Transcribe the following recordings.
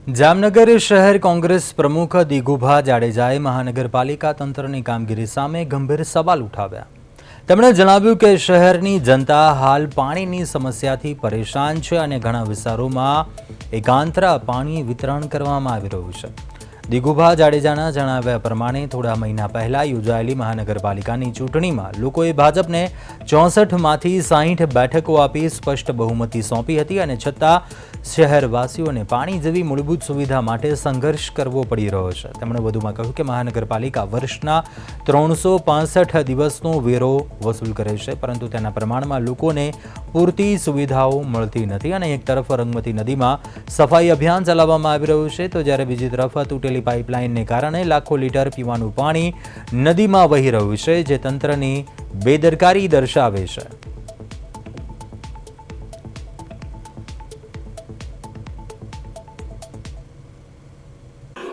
જામનગર શહેર કોંગ્રેસ પ્રમુખ દિગુભા જાડેજાએ મહાનગરપાલિકા તંત્રની કામગીરી સામે ગંભીર સવાલ ઉઠાવ્યા। તેમણે જણાવ્યું કે શહેરની જનતા હાલ પાણીની સમસ્યાથી પરેશાન છે અને ઘણા વિસ્તારોમાં એકાંતરા પાણી વિતરણ કરવામાં આવી રહ્યું છે। દિગુભા જાડેજાના જણાવ્યા પ્રમાણે થોડા મહિના પહેલા યોજાયેલી મહાનગરપાલિકાની ચૂંટણીમાં લોકોએ ભાજપને 64માંથી 60 બેઠકો આપી સ્પષ્ટ બહુમતી સોંપી હતી અને છતાં શહેરવાસીઓને પાણી જેવી મૂળભૂત સુવિધા માટે સંઘર્ષ કરવો પડી રહ્યો છે। તેમણે વધુમાં કહ્યું કે મહાનગરપાલિકા વર્ષના 365 દિવસનો વેરો વસૂલ કરે છે, પરંતુ તેના પ્રમાણમાં લોકોને પૂરતી સુવિધાઓ મળતી નથી અને એક તરફ રંગમતી નદીમાં સફાઈ અભિયાન ચલાવવામાં આવી રહ્યું છે, તો જ્યારે બીજી તરફ તૂટેલી પાઇપલાઇનને કારણે લાખો લીટર પીવાનું પાણી નદીમાં વહી રહ્યું છે, જે તંત્રની બેદરકારી દર્શાવે છે।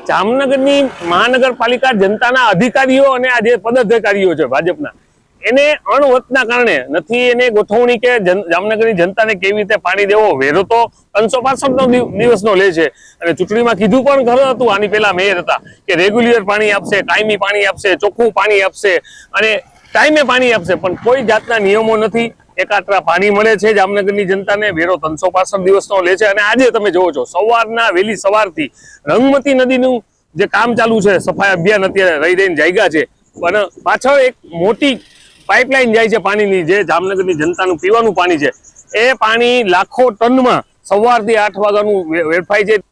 જામનગરની મહાનગરપાલિકા જનતાના અધિકારીઓ અને આ જે પદાધિકારીઓ છે ભાજપના, એને અણવતના કારણે નથી એને ગોઠવણી કે જામનગરની જનતાને કેવી રીતે પાણી દેવો। વેરો તો 365 દિવસનો લે છે અને ચૂંટણીમાં કીધું પણ ખરું હતું, આની પહેલા મેયર હતા કે રેગ્યુલર પાણી આપશે, કાયમી પાણી આપશે, ચોખ્ખું પાણી આપશે અને ટાઈમે પાણી આપશે, પણ કોઈ જાતના નિયમો નથી। એકાત્રા પાણી મળે છે જામનગરની જનતાને, વેરો 365 દિવસનો લે છે અને આજે તમે જોવો છો સવારના વહેલી સવારથી રંગમતી નદીનું જે કામ ચાલુ છે, સફાઈ અભિયાન અત્યારે રહીને જાગ્યા છે, પણ પાછળ એક મોટી પાઇપલાઇન જાય છે પાણીની, જે જામનગરની જનતાનું પીવાનું પાણી છે, એ પાણી લાખો ટનમાં સવારથી 8 વાગ્યાનું વેડફાય છે।